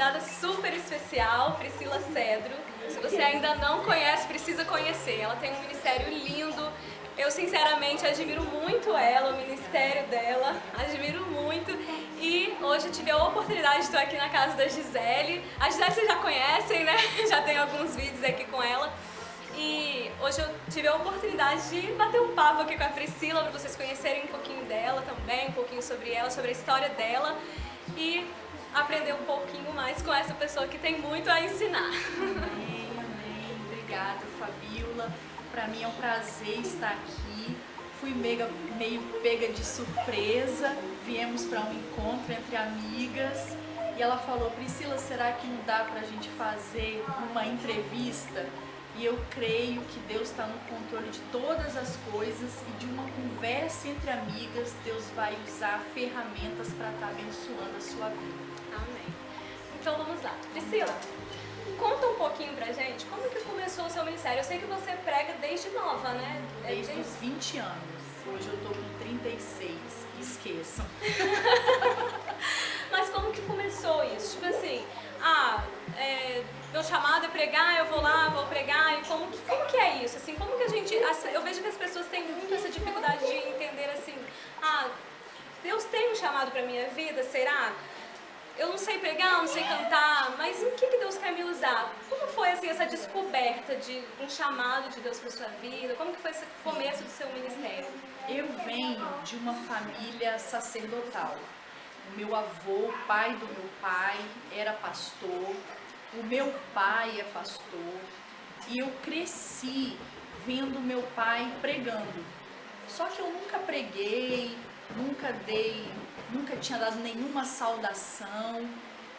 convidada super especial, Priscila Cedro. Se você ainda não conhece, precisa conhecer. Ela tem um ministério lindo. Eu sinceramente admiro muito ela, o ministério dela, admiro muito. E hoje eu tive a oportunidade de estar aqui na casa da Gisele. A Gisele vocês já conhecem, né? Já tem alguns vídeos aqui com ela. E hoje eu tive a oportunidade de bater um papo aqui com a Priscila para vocês conhecerem um pouquinho dela também, um pouquinho sobre ela, sobre a história dela e aprender um pouquinho mais com essa pessoa que tem muito a ensinar. Amém, amém. Obrigada, Fabiola. Para mim é um prazer estar aqui. Fui meio pega de surpresa. Viemos para um encontro entre amigas e ela falou: Priscila, será que não dá para a gente fazer uma entrevista? E eu creio que Deus está no controle de todas as coisas e de uma conversa entre amigas, Deus vai usar ferramentas para estar abençoando a sua vida. Amém. Então vamos lá. Priscila, conta um pouquinho pra gente como que começou o seu ministério. Eu sei que você prega desde nova, né? Desde os 20 anos. Hoje eu tô com 36. Esqueçam. Mas como que começou isso? Tipo assim, meu chamado é pregar, eu vou lá, vou pregar, e como que é isso? Assim, como que a gente... Eu vejo que as pessoas têm muito essa dificuldade de entender assim, Deus tem um chamado pra minha vida, será? Eu não sei pregar, não sei cantar, mas em que Deus quer me usar? Como foi assim, essa descoberta de um chamado de Deus para sua vida? Como que foi esse começo do seu ministério? Eu venho de uma família sacerdotal. O meu avô, o pai do meu pai, era pastor. O meu pai é pastor. E eu cresci vendo meu pai pregando. Só que eu nunca preguei, nunca tinha dado nenhuma saudação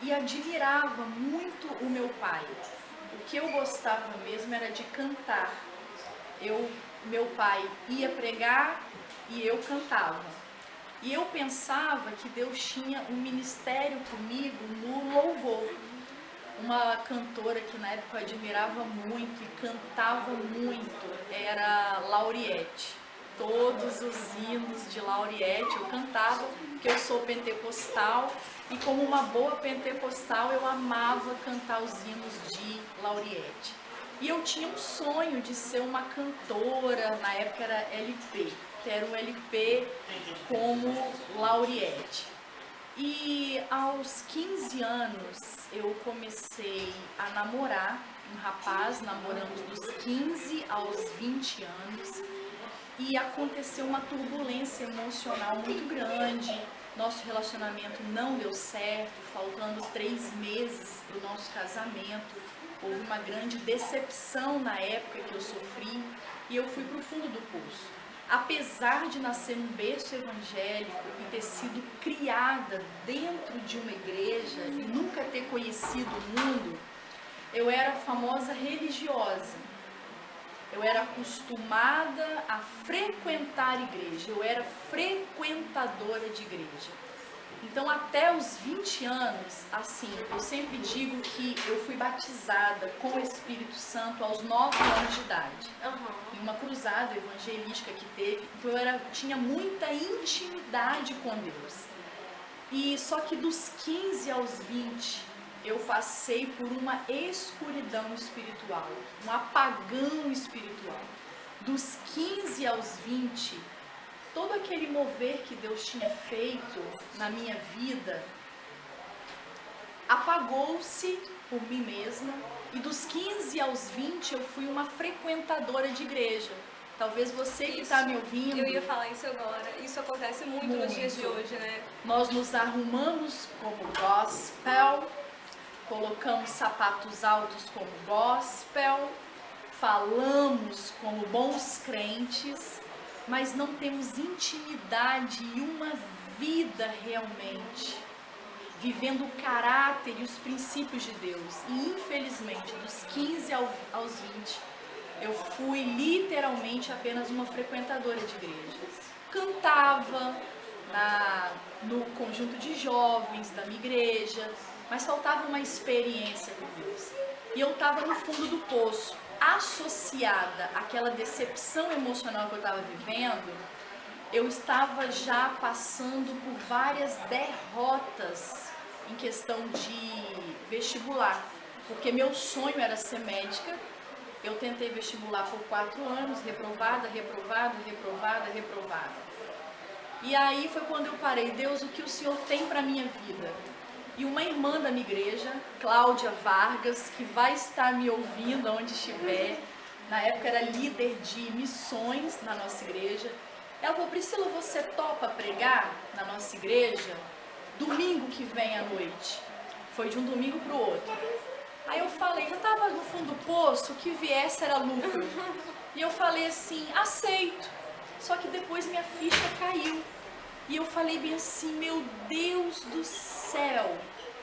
e admirava muito o meu pai. O que eu gostava mesmo era de cantar. Meu pai ia pregar e eu cantava. E eu pensava que Deus tinha um ministério comigo no louvor. Uma cantora que na época eu admirava muito e cantava muito era Lauriette. Todos os hinos de Lauriette eu cantava, porque eu sou pentecostal e como uma boa pentecostal eu amava cantar os hinos de Lauriette. E eu tinha um sonho de ser uma cantora, na época era LP, que era um LP como Lauriette. E aos 15 anos eu comecei a namorar um rapaz, namoramos dos 15 aos 20 anos. E aconteceu uma turbulência emocional muito grande, nosso relacionamento não deu certo, faltando 3 meses para o nosso casamento, houve uma grande decepção na época que eu sofri e eu fui para o fundo do poço. Apesar de nascer num berço evangélico e ter sido criada dentro de uma igreja e nunca ter conhecido o mundo, eu era a famosa religiosa. Eu era acostumada a frequentar igreja, eu era frequentadora de igreja. Então, até os 20 anos, assim, eu sempre digo que eu fui batizada com o Espírito Santo aos 9 anos de idade. Em uma cruzada evangelística que teve, então eu tinha muita intimidade com Deus. E só que dos 15 aos 20, eu passei por uma escuridão espiritual, um apagão espiritual. Dos 15 aos 20, todo aquele mover que Deus tinha feito na minha vida apagou-se por mim mesma. E dos 15 aos 20 eu fui uma frequentadora de igreja. Talvez você que está me ouvindo... Eu ia falar isso agora. Isso acontece muito nos dias de hoje, né? Nós nos arrumamos como gospel, colocamos sapatos altos como gospel, falamos como bons crentes, mas não temos intimidade e uma vida realmente, vivendo o caráter e os princípios de Deus. E infelizmente, dos 15 aos 20, eu fui literalmente apenas uma frequentadora de igrejas. Cantava no conjunto de jovens da minha igreja, mas faltava uma experiência com Deus. E eu estava no fundo do poço, associada àquela decepção emocional que eu estava vivendo. Eu estava já passando por várias derrotas em questão de vestibular, porque meu sonho era ser médica. Eu tentei vestibular por 4 anos, reprovada. E aí foi quando eu parei, Deus, o que o Senhor tem para minha vida? E uma irmã da minha igreja, Cláudia Vargas, que vai estar me ouvindo onde estiver, na época era líder de missões na nossa igreja, ela falou, Priscila, você topa pregar na nossa igreja domingo que vem à noite? Foi de um domingo para o outro. Aí eu falei, eu estava no fundo do poço, o que viesse era lucro. E eu falei assim, aceito. Só que depois minha ficha caiu. E eu falei bem assim, meu Deus do céu,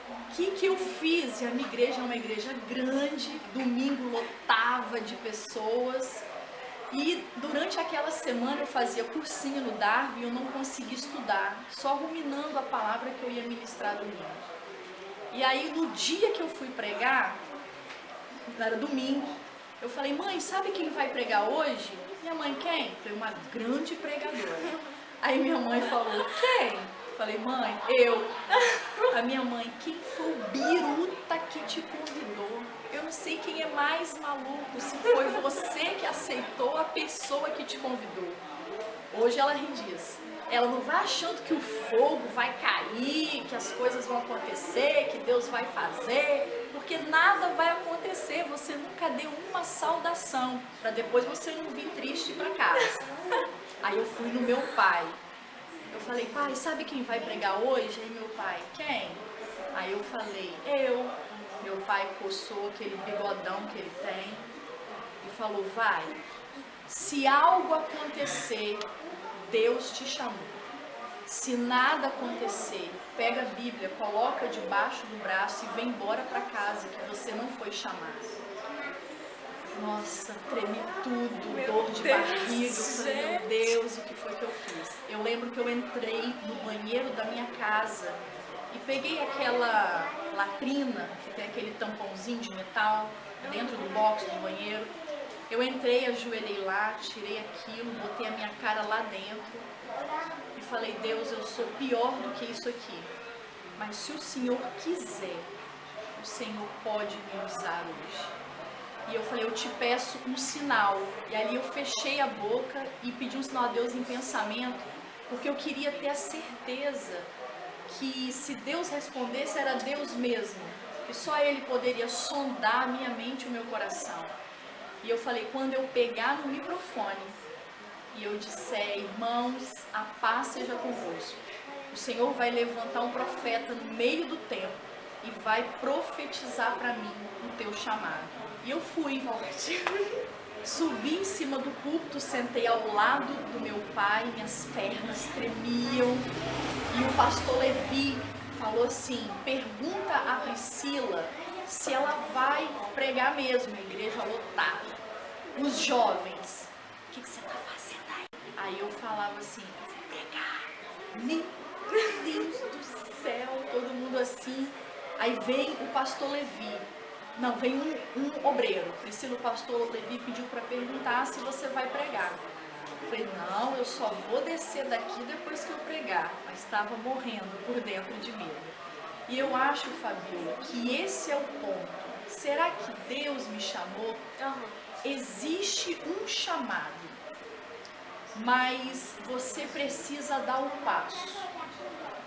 o que eu fiz? E a minha igreja é uma igreja grande, domingo lotava de pessoas. E durante aquela semana eu fazia cursinho no Darby e eu não conseguia estudar, só ruminando a palavra que eu ia ministrar domingo. E aí no dia que eu fui pregar, era domingo, eu falei, mãe, sabe quem vai pregar hoje? Minha mãe, quem? Foi uma grande pregadora. Aí minha mãe falou, quem? Falei, mãe, eu. A minha mãe, quem foi o biruta que te convidou? Eu não sei quem é mais maluco, se foi você que aceitou a pessoa que te convidou. Hoje ela ri disso. Ela não vai achando que o fogo vai cair, que as coisas vão acontecer, que Deus vai fazer, porque nada vai acontecer. Você nunca deu uma saudação, para depois você não vir triste para casa. Aí eu fui no meu pai. Eu falei, pai, sabe quem vai pregar hoje? Aí meu pai, quem? Aí eu falei, eu. Meu pai coçou aquele bigodão que ele tem e falou, vai, se algo acontecer, Deus te chamou. Se nada acontecer, pega a Bíblia, coloca debaixo do braço e vem embora para casa, que você não foi chamado. Nossa, tremi tudo, dor de barriga. Eu falei, meu Deus, o que foi que eu fiz? Eu lembro que eu entrei no banheiro da minha casa e peguei aquela latrina, que tem aquele tampãozinho de metal dentro do box do banheiro. Eu entrei, ajoelhei lá, tirei aquilo, botei a minha cara lá dentro e falei, Deus, eu sou pior do que isso aqui. Mas se o Senhor quiser, o Senhor pode me usar hoje. E eu falei, eu te peço um sinal. E ali eu fechei a boca e pedi um sinal a Deus em pensamento, porque eu queria ter a certeza que se Deus respondesse era Deus mesmo, que só Ele poderia sondar a minha mente e o meu coração. E eu falei, quando eu pegar no microfone e eu disser, irmãos, a paz seja convosco, o Senhor vai levantar um profeta no meio do tempo e vai profetizar para mim o teu chamado. E eu fui, subi em cima do púlpito, sentei ao lado do meu pai, minhas pernas tremiam. E o pastor Levi falou assim, pergunta a Priscila se ela vai pregar mesmo, a igreja lotada. Os jovens, o que você está fazendo aí? Aí eu falava assim, eu vou pregar. Meu Deus do céu, todo mundo assim. Aí vem o pastor Levi. Não, vem um obreiro. Priscila, o pastor Levi pediu para perguntar se você vai pregar. Eu falei, não, eu só vou descer daqui depois que eu pregar. Mas estava morrendo por dentro de medo. E eu acho, Fabiola, que esse é o ponto. Será que Deus me chamou? Existe um chamado, mas você precisa dar o passo.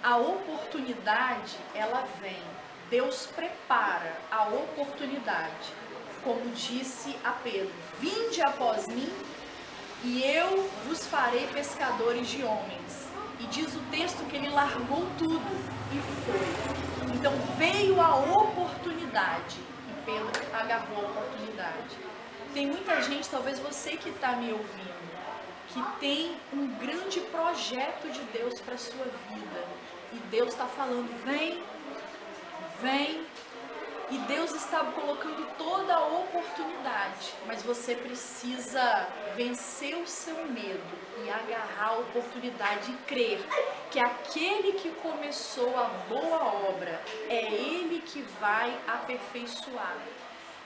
A oportunidade, ela vem. Deus prepara a oportunidade, como disse a Pedro, vinde após mim e eu vos farei pescadores de homens. E diz o texto que ele largou tudo e foi. Então veio a oportunidade e Pedro agarrou a oportunidade. Tem muita gente, talvez você que está me ouvindo, que tem um grande projeto de Deus para a sua vida. E Deus está falando, vem. E Deus está colocando toda a oportunidade, mas você precisa vencer o seu medo e agarrar a oportunidade e crer que aquele que começou a boa obra é Ele que vai aperfeiçoar.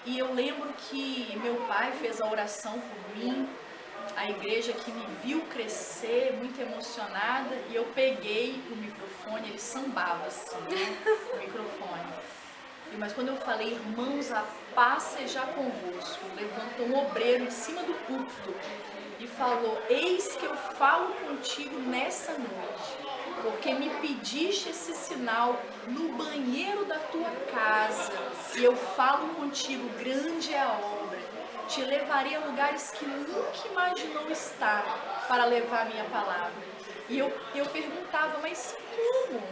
E eu lembro que meu pai fez a oração por mim a igreja que me viu crescer, muito emocionada, e eu peguei o microfone, ele sambava assim, né? O microfone. Mas quando eu falei, irmãos, a paz seja convosco, levantou um obreiro em cima do púlpito e falou: eis que eu falo contigo nessa noite, porque me pediste esse sinal no banheiro da tua casa, e eu falo contigo, grande é a obra, te levarei a lugares que nunca imaginou estar, para levar a minha palavra. E eu perguntava, mas como?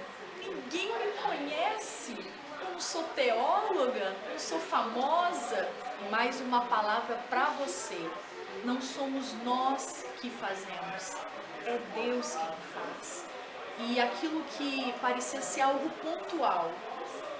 Ninguém me conhece, eu não sou teóloga, eu não sou famosa. Mais uma palavra para você: não somos nós que fazemos, é Deus quem faz. E aquilo que parecia ser algo pontual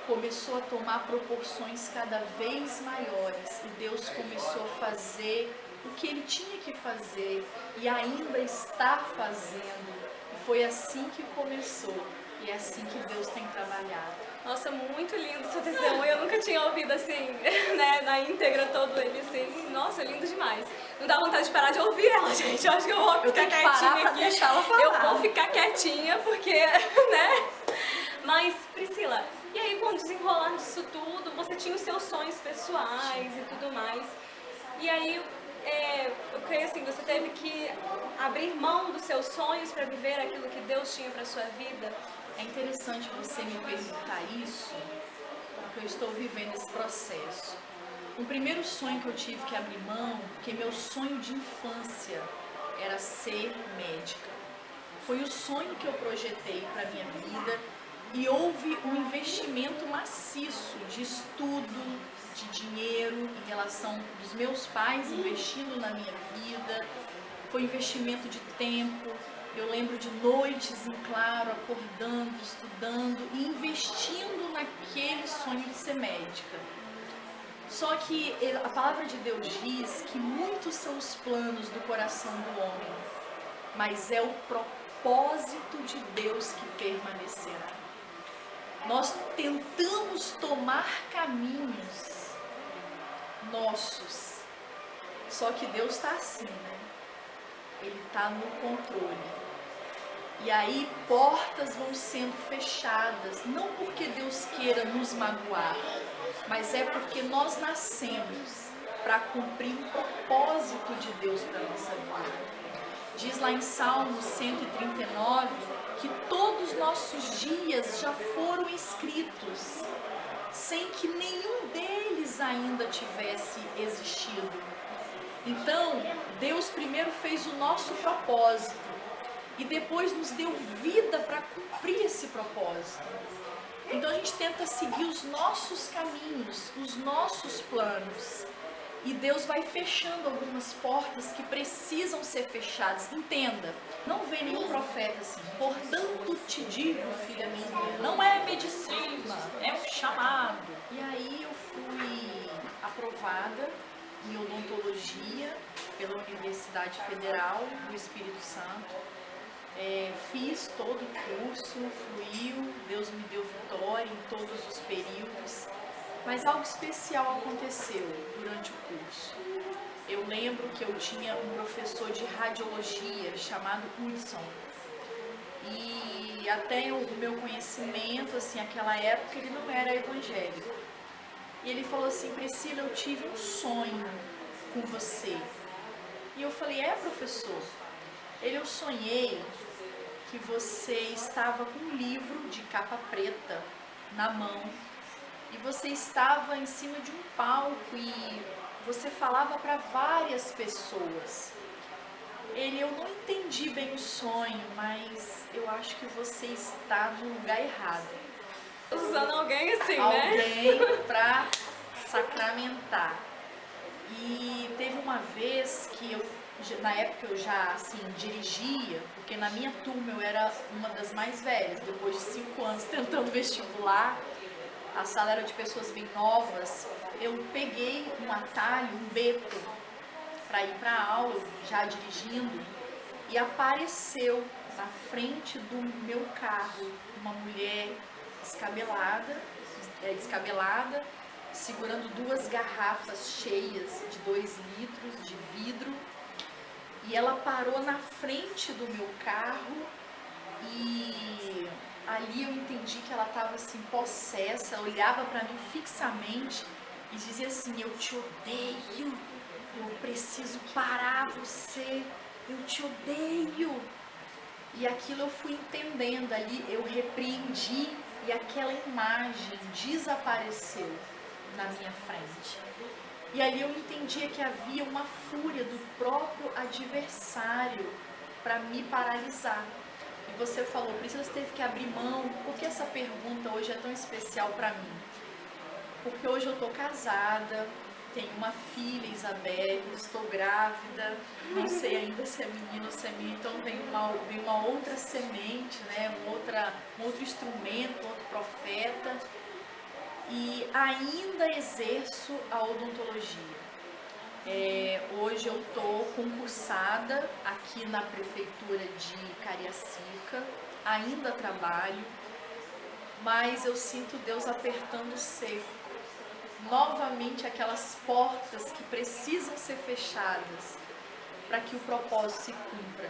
começou a tomar proporções cada vez maiores, e Deus começou a fazer o que Ele tinha que fazer e ainda está fazendo. E foi assim que começou, e é assim que Deus tem trabalhado. Nossa, muito lindo seu testemunho. Eu nunca tinha ouvido assim, né, na íntegra todo ele assim. Nossa, lindo demais. Não dá vontade de parar de ouvir ela, gente. Eu acho que eu vou ficar quietinha aqui. Deixar ela falar. Eu vou ficar quietinha porque, né? Mas, Priscila, e aí com o desenrolar disso tudo, você tinha os seus sonhos pessoais e tudo mais. E aí, eu creio assim, você teve que abrir mão dos seus sonhos para viver aquilo que Deus tinha para sua vida. É interessante você me perguntar isso, porque eu estou vivendo esse processo. O primeiro sonho que eu tive que abrir mão, porque meu sonho de infância era ser médica. Foi o sonho que eu projetei para a minha vida, e houve um investimento maciço de estudo, de dinheiro, em relação dos meus pais investindo na minha vida. Foi investimento de tempo. Eu lembro de noites em claro, acordando, estudando e investindo naquele sonho de ser médica. Só que a palavra de Deus diz que muitos são os planos do coração do homem, mas é o propósito de Deus que permanecerá. Nós tentamos tomar caminhos nossos, só que Deus está assim, né? Ele está no controle. E aí portas vão sendo fechadas, não porque Deus queira nos magoar, mas é porque nós nascemos para cumprir o propósito de Deus para a nossa vida. Diz lá em Salmo 139 que todos os nossos dias já foram escritos, sem que nenhum deles ainda tivesse existido. Então, Deus primeiro fez o nosso propósito e depois nos deu vida para cumprir esse propósito. Então a gente tenta seguir os nossos caminhos, os nossos planos, e Deus vai fechando algumas portas que precisam ser fechadas. Entenda, não vem nenhum profeta assim: portanto te digo, filha minha, não é medicina, é um chamado. E aí eu fui aprovada em odontologia pela Universidade Federal do Espírito Santo. Fiz todo o curso, fluiu, Deus me deu vitória em todos os períodos, mas algo especial aconteceu durante o curso. Eu lembro que eu tinha um professor de radiologia chamado Hudson, e até o meu conhecimento, assim, naquela época ele não era evangélico. E ele falou assim: Priscila, eu tive um sonho com você. E eu falei: é, professor? Eu sonhei que você estava com um livro de capa preta na mão e você estava em cima de um palco e você falava para várias pessoas. Eu não entendi bem o sonho, mas eu acho que você está no lugar errado. Usando alguém assim, alguém para sacramentar. E teve uma vez que na época eu já assim dirigia, porque na minha turma eu era uma das mais velhas. Depois de 5 anos tentando vestibular, a sala era de pessoas bem novas. Eu peguei um atalho, um beco, para ir para a aula, já dirigindo, e apareceu na frente do meu carro uma mulher descabelada, segurando 2 garrafas cheias de 2 litros de vidro. E ela parou na frente do meu carro e ali eu entendi que ela estava assim possessa, ela olhava para mim fixamente e dizia assim: eu te odeio, eu preciso parar você, eu te odeio. E aquilo eu fui entendendo ali, eu repreendi e aquela imagem desapareceu na minha frente. E ali eu entendia que havia uma fúria do próprio adversário para me paralisar. E você falou, Priscila, você teve que abrir mão. Por que essa pergunta hoje é tão especial para mim? Porque hoje eu estou casada, tenho uma filha, Isabelle, estou grávida, não sei ainda se é menino ou se é menina, então vem uma outra semente, né? um outro instrumento, um outro profeta. E ainda exerço a odontologia. Hoje eu estou concursada aqui na prefeitura de Cariacica, ainda trabalho, mas eu sinto Deus apertando o cerco. Novamente aquelas portas que precisam ser fechadas para que o propósito se cumpra.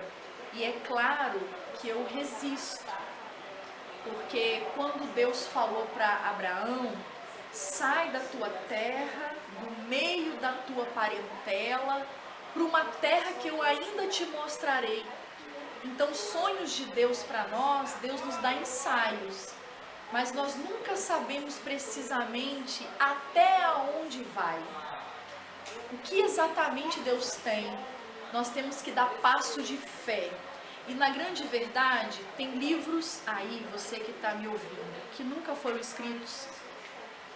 E é claro que eu resisto. Porque quando Deus falou para Abraão, sai da tua terra, do meio da tua parentela, para uma terra que eu ainda te mostrarei. Então, sonhos de Deus para nós, Deus nos dá ensaios, mas nós nunca sabemos precisamente até aonde vai. O que exatamente Deus tem? Nós temos que dar passo de fé. E na grande verdade, tem livros aí, você que está me ouvindo, que nunca foram escritos.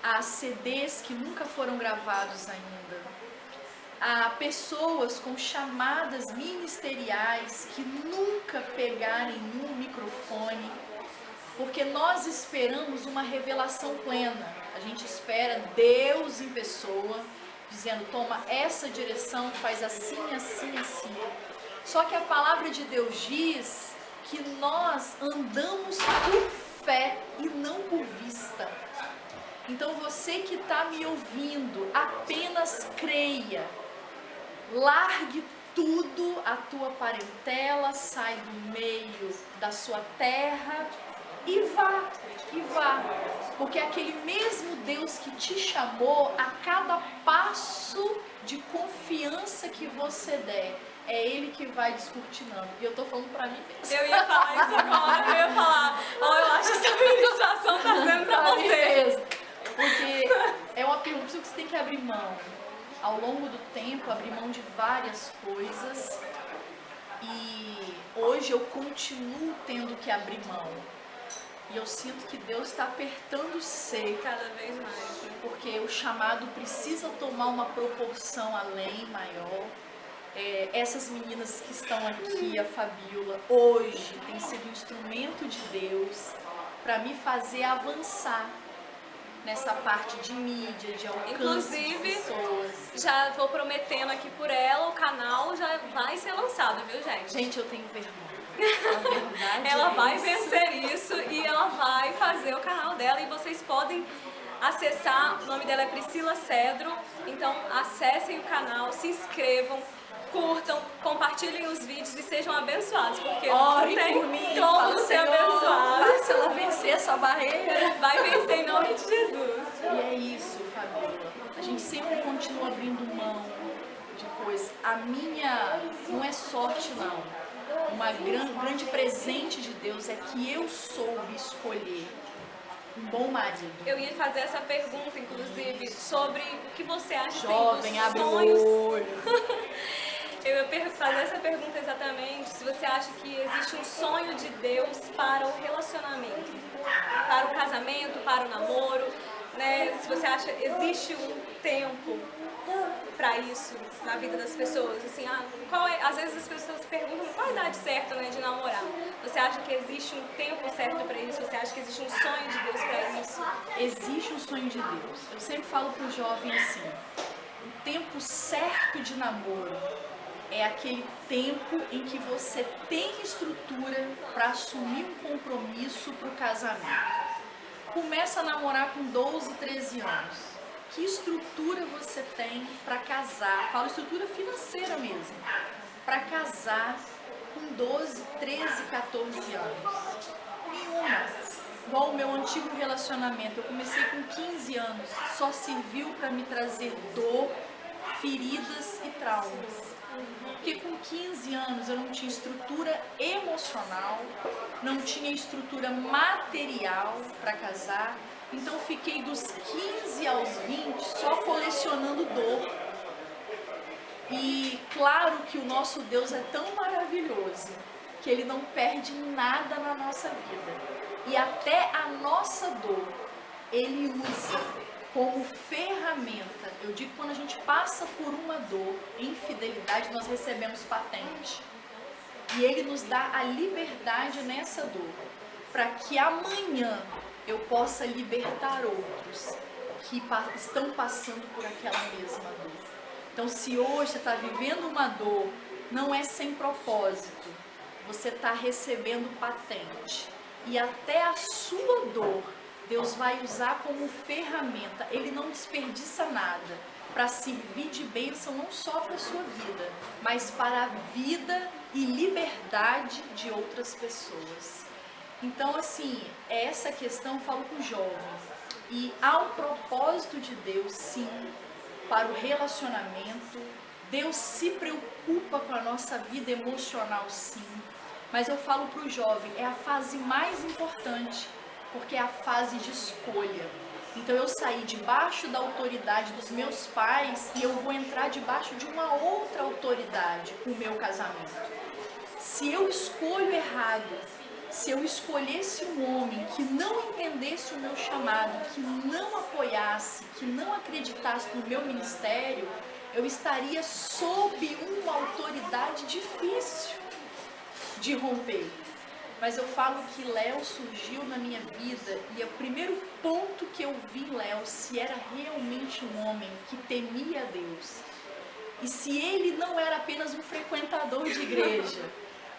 Há CDs que nunca foram gravados ainda. Há pessoas com chamadas ministeriais que nunca pegaram em um microfone. Porque nós esperamos uma revelação plena. A gente espera Deus em pessoa, dizendo, toma essa direção, faz assim, assim, assim. Só que a palavra de Deus diz que nós andamos por fé e não por vista. Então você que está me ouvindo, apenas creia. Largue tudo, a tua parentela, sai do meio da sua terra e vá. Porque aquele mesmo Deus que te chamou, a cada passo de confiança que você der, é Ele que vai descortinando. E eu tô falando pra mim mesmo. Eu ia falar isso agora, eu ia falar, eu acho que essa ministração tá sendo pra você. Mesmo. Porque é uma pergunta que você tem que abrir mão. Ao longo do tempo, abrir mão de várias coisas. E hoje eu continuo tendo que abrir mão. E eu sinto que Deus está apertando o seio. Cada vez mais. Né? Porque o chamado precisa tomar uma proporção além, maior. Essas meninas que estão aqui, a Fabiola, hoje tem sido um instrumento de Deus para me fazer avançar nessa parte de mídia, de alcance. Inclusive, de pessoas. Já vou prometendo aqui por ela, o canal já vai ser lançado, viu, gente? Gente, eu tenho vergonha. A verdade ela vai isso. vencer isso e ela vai fazer o canal dela e vocês podem acessar, o nome dela é Priscila Cedro, então acessem o canal, se inscrevam, curtam, compartilhem os vídeos e sejam abençoados, porque Ore não tem por mim, como ser abençoado. Faça ela vencer essa barreira. Vai vencer em nome de Jesus. E é isso, Fabiola. A gente sempre continua abrindo mão de coisas. A minha não é sorte, não. Uma grande presente de Deus é que eu soube escolher um bom marido. Eu ia fazer essa pergunta, inclusive, sobre o que você acha Jovem, dos abre sonhos. o olho. Eu ia fazer essa pergunta exatamente, se você acha que existe um sonho de Deus para o relacionamento, para o casamento, para o namoro, né? Se você acha que existe um tempo para isso na vida das pessoas, assim, às vezes as pessoas perguntam qual a idade certa, né, de namorar. Você acha que existe um tempo certo para isso? Você acha que existe um sonho de Deus para isso? Existe um sonho de Deus. Eu sempre falo para o jovem assim, o tempo certo de namoro é aquele tempo em que você tem estrutura para assumir um compromisso para o casamento. Começa a namorar com 12, 13 anos. Que estrutura você tem para casar? Falo estrutura financeira mesmo. para casar com 12, 13, 14 anos? Nenhuma. Igual o meu antigo relacionamento, eu comecei com 15 anos, só serviu para me trazer dor, feridas e traumas. Porque com 15 anos eu não tinha estrutura emocional, não tinha estrutura material para casar, então fiquei dos 15 aos 20 só colecionando dor. E claro que o nosso Deus é tão maravilhoso que Ele não perde nada na nossa vida. E até a nossa dor, Ele usa como ferramenta. Eu digo que quando a gente passa por uma dor, infidelidade, nós recebemos patente. E Ele nos dá a liberdade nessa dor, para que amanhã eu possa libertar outros que estão passando por aquela mesma dor. Então, se hoje você está vivendo uma dor, não é sem propósito, você está recebendo patente. E até a sua dor, Deus vai usar como ferramenta. Ele não desperdiça nada para servir de bênção não só para a sua vida, mas para a vida e liberdade de outras pessoas. Então, assim, essa questão eu falo com o jovem. E há um propósito de Deus, sim, para o relacionamento. Deus se preocupa com a nossa vida emocional, sim. Mas eu falo para o jovem, é a fase mais importante, porque é a fase de escolha. Então eu saí debaixo da autoridade dos meus pais e eu vou entrar debaixo de uma outra autoridade, o meu casamento. Se eu escolho errado, se eu escolhesse um homem que não entendesse o meu chamado, que não apoiasse, que não acreditasse no meu ministério, eu estaria sob uma autoridade difícil de romper. Mas eu falo que Léo surgiu na minha vida e o primeiro ponto que eu vi Léo, se era realmente um homem que temia a Deus. E se ele não era apenas um frequentador de igreja,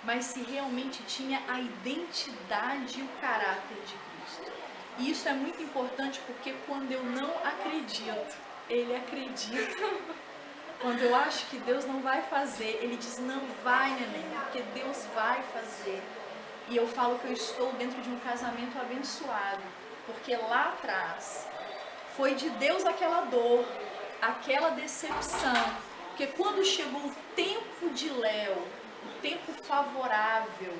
mas se realmente tinha a identidade e o caráter de Cristo. E isso é muito importante porque quando eu não acredito, ele acredita. Quando eu acho que Deus não vai fazer, ele diz, não vai, neném, porque Deus vai fazer. E eu falo que eu estou dentro de um casamento abençoado, porque lá atrás foi de Deus aquela dor, aquela decepção. Porque quando chegou o tempo de Léo, o tempo favorável,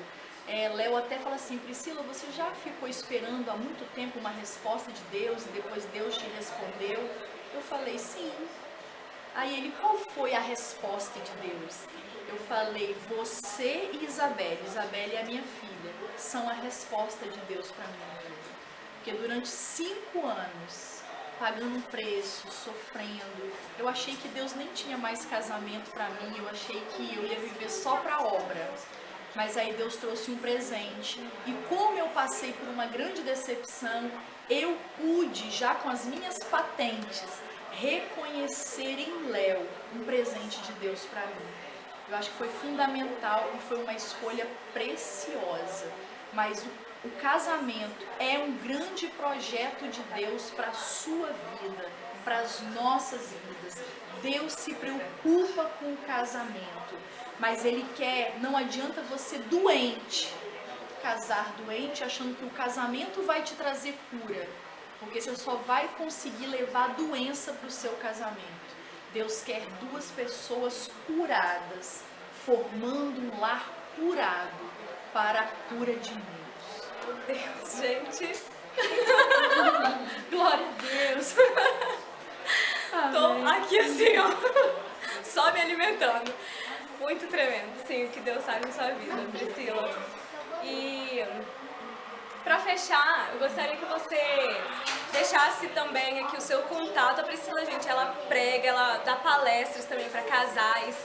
Léo até fala assim, Priscila, você já ficou esperando há muito tempo uma resposta de Deus e depois Deus te respondeu? Eu falei, sim. Aí ele, qual foi a resposta de Deus? Eu falei, você e Isabelle é a minha filha, são a resposta de Deus para mim. Porque durante 5 anos, pagando um preço, sofrendo, eu achei que Deus nem tinha mais casamento para mim, eu achei que eu ia viver só para a obra. Mas aí Deus trouxe um presente. E como eu passei por uma grande decepção, eu pude, já com as minhas patentes, reconhecer em Léo um presente de Deus para mim. Eu acho que foi fundamental e foi uma escolha preciosa. Mas o casamento é um grande projeto de Deus para a sua vida, para as nossas vidas. Deus se preocupa com o casamento, mas Ele quer, não adianta você doente, casar doente achando que o casamento vai te trazer cura. Porque você só vai conseguir levar a doença para o seu casamento. Deus quer 2 pessoas curadas, formando um lar curado para a cura de muitos. Meu Deus, gente. Glória a Deus. Tô aqui assim, ó, só me alimentando. Muito tremendo, sim, o que Deus sabe na sua vida, Priscila. E para fechar, eu gostaria que você deixasse também aqui o seu contato. A Priscila, gente, ela prega, ela dá palestras também para casais.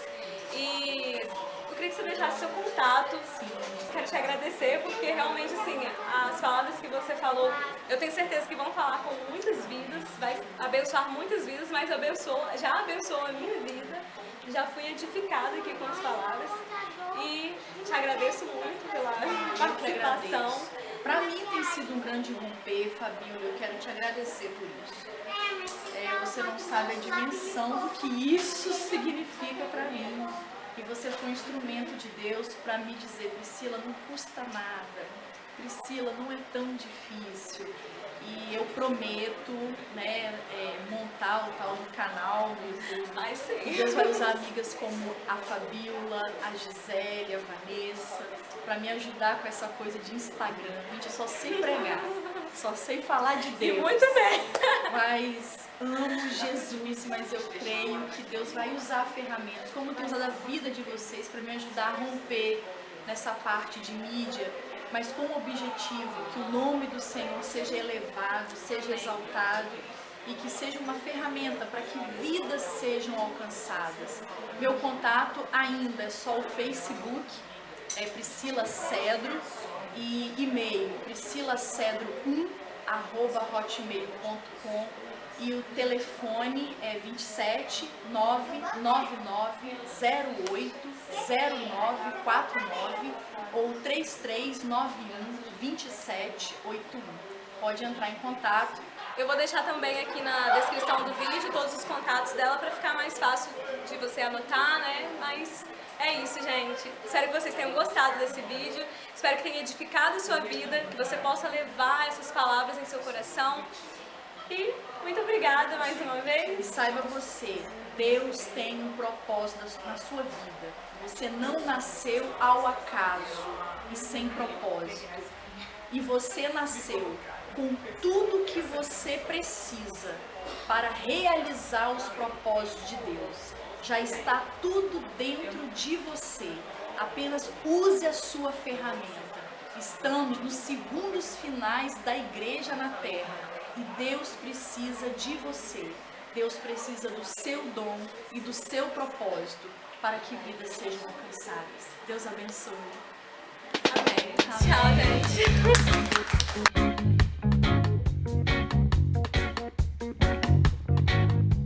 E eu queria que você deixasse seu contato. Sim. Quero te agradecer, porque realmente, assim, as palavras que você falou, eu tenho certeza que vão falar com muitas vidas, vai abençoar muitas vidas, mas já abençoou a minha vida. Já fui edificada aqui com as palavras. E te agradeço muito pela participação. Para mim tem sido um grande romper, Fabíola, eu quero te agradecer por isso. Você não sabe a dimensão do que isso significa para mim. E você foi um instrumento de Deus para me dizer, Priscila, não custa nada. Priscila, não é tão difícil. E eu prometo, né, montar o tal do canal do YouTube. Ai, sim. Deus vai usar amigas como a Fabiola, a Gisele, a Vanessa, para me ajudar com essa coisa de Instagram. Gente, eu só sei pregar, só sei falar de Deus. E muito bem. Mas amo Jesus, mas eu creio que Deus vai usar ferramentas, como tem usado a vida de vocês, para me ajudar a romper nessa parte de mídia, mas com o objetivo que o nome do Senhor seja elevado, seja exaltado e que seja uma ferramenta para que vidas sejam alcançadas. Meu contato ainda é só o Facebook, é Priscila Cedro, e e-mail priscilacedro1@hotmail.com, e o telefone é 27 999 08 0949 ou 3391 2781. Pode entrar em contato. Eu vou deixar também aqui na descrição do vídeo todos os contatos dela para ficar mais fácil de você anotar, né? Mas é isso, gente. Espero que vocês tenham gostado desse vídeo. Espero que tenha edificado a sua vida, que você possa levar essas palavras em seu coração. E muito obrigada mais uma E vez. saiba você, Deus tem um propósito na sua vida. Você não nasceu ao acaso e sem propósito. E você nasceu com tudo que você precisa para realizar os propósitos de Deus. Já está tudo dentro de você. Apenas use a sua ferramenta. Estamos nos segundos finais da igreja na terra. E Deus precisa de você. Deus precisa do seu dom e do seu propósito para que vidas sejam alcançadas. Deus abençoe. Amém. Tchau, gente.